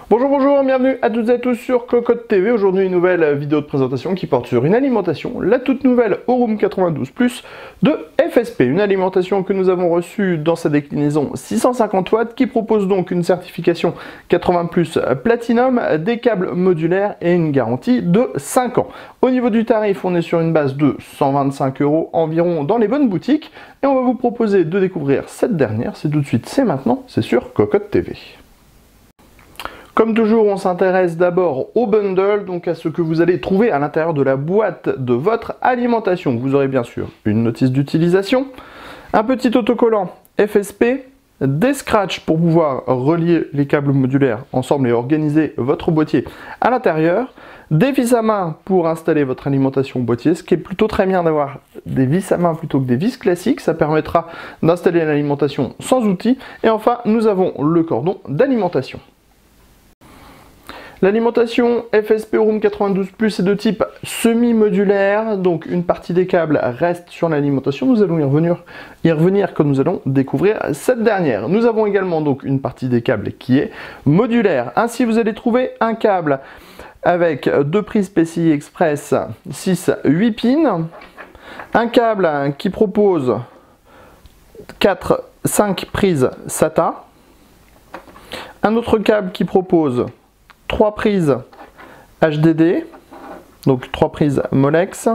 Bonjour, bienvenue à toutes et à tous sur Cocotte TV. Aujourd'hui une nouvelle vidéo de présentation qui porte sur une alimentation, la toute nouvelle Aurum 92 Plus de FSP. Une alimentation que nous avons reçue dans sa déclinaison 650 watts qui propose donc une certification 80 Plus Platinum, des câbles modulaires et une garantie de 5 ans. Au niveau du tarif, on est sur une base de 125 € environ dans les bonnes boutiques et on va vous proposer de découvrir cette dernière. C'est tout de suite, c'est maintenant, c'est sur Cocotte TV. Comme toujours, on s'intéresse d'abord au bundle, donc à ce que vous allez trouver à l'intérieur de la boîte de votre alimentation. Vous aurez bien sûr une notice d'utilisation, un petit autocollant FSP, des scratchs pour pouvoir relier les câbles modulaires ensemble et organiser votre boîtier à l'intérieur, des vis à main pour installer votre alimentation boîtier, ce qui est plutôt très bien d'avoir des vis à main plutôt que des vis classiques, ça permettra d'installer l'alimentation sans outils. Et enfin, nous avons le cordon d'alimentation. L'alimentation FSP Aurum 92 Plus est de type semi-modulaire, donc une partie des câbles reste sur l'alimentation. Nous allons y revenir quand nous allons découvrir cette dernière. Nous avons également donc une partie des câbles qui est modulaire. Ainsi, vous allez trouver un câble avec deux prises PCI Express 6-8 pins, un câble qui propose 5 prises SATA, un autre câble qui propose 3 prises HDD, donc 3 prises Molex,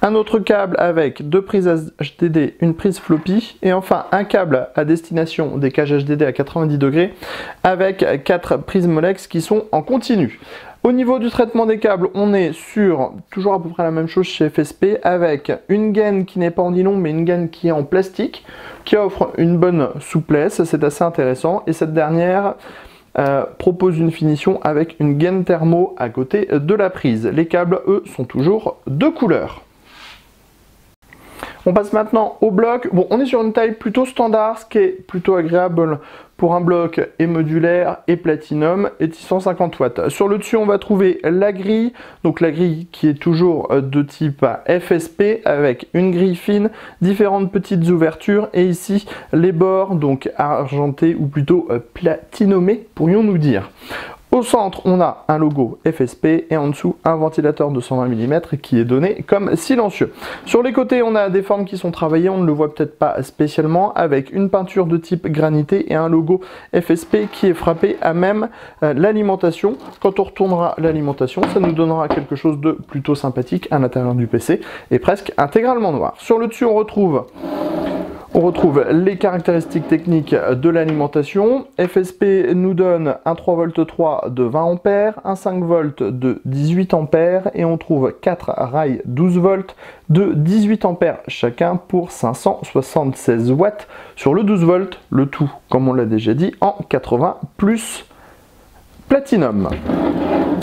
un autre câble avec 2 prises HDD, une prise floppy, et enfin un câble à destination des cages HDD à 90 degrés avec 4 prises Molex qui sont en continu. Au niveau du traitement des câbles, on est sur toujours à peu près la même chose chez FSP avec une gaine qui n'est pas en nylon mais une gaine qui est en plastique qui offre une bonne souplesse, c'est assez intéressant, et cette dernière propose une finition avec une gaine thermo à côté de la prise. Les câbles, eux, sont toujours de couleur. On passe maintenant au bloc. Bon, on est sur une taille plutôt standard, ce qui est plutôt agréable pour un bloc et modulaire et platinum et 650 watts. Sur le dessus, on va trouver la grille, donc la grille qui est toujours de type FSP avec une grille fine, différentes petites ouvertures et ici les bords donc argentés ou plutôt platinumés, pourrions-nous dire. Au centre, on a un logo FSP et en dessous, un ventilateur de 120 mm qui est donné comme silencieux. Sur les côtés, on a des formes qui sont travaillées, on ne le voit peut-être pas spécialement, avec une peinture de type granité et un logo FSP qui est frappé à même l'alimentation. Quand on retournera l'alimentation, ça nous donnera quelque chose de plutôt sympathique à l'intérieur du PC et presque intégralement noir. Sur le dessus, on retrouve les caractéristiques techniques de l'alimentation. FSP nous donne un 3V3 de 20 A, un 5V de 18 A et on trouve 4 rails 12 volts de 18 A chacun pour 576 watts sur le 12 volts, le tout, comme on l'a déjà dit, en 80 Plus Platinum.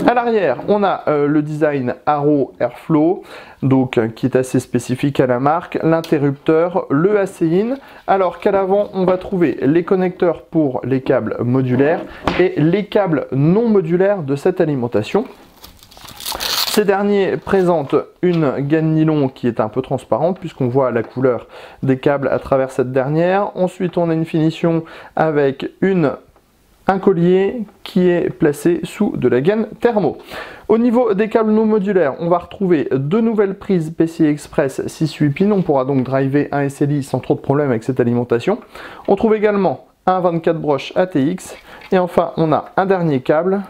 À l'arrière, on a le design Arrow Airflow, donc qui est assez spécifique à la marque, l'interrupteur, le AC-in, alors qu'à l'avant, on va trouver les connecteurs pour les câbles modulaires et les câbles non modulaires de cette alimentation. Ces derniers présentent une gaine nylon qui est un peu transparente puisqu'on voit la couleur des câbles à travers cette dernière. Ensuite, on a une finition avec un collier qui est placé sous de la gaine thermo. Au niveau des câbles non modulaires, on va retrouver deux nouvelles prises PCI Express 6-8 pins. On pourra donc driver un SLI sans trop de problème avec cette alimentation. On trouve également un 24 broches ATX. Et enfin, on a un dernier câble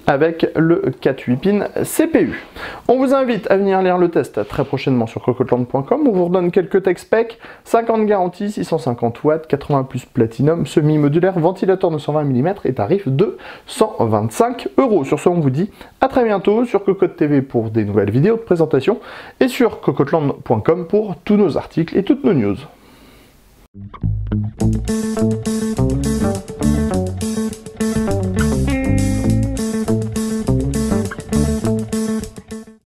avec le 4-8 pins CPU. On vous invite à venir lire le test très prochainement sur cocotland.com. On vous redonne quelques tech specs, 50 garanties, 650 watts, 80 Plus Platinum, semi-modulaire, ventilateur de 120 mm et tarif de 125 €. Sur ce, on vous dit à très bientôt sur Cocotte TV pour des nouvelles vidéos de présentation et sur cocotland.com pour tous nos articles et toutes nos news.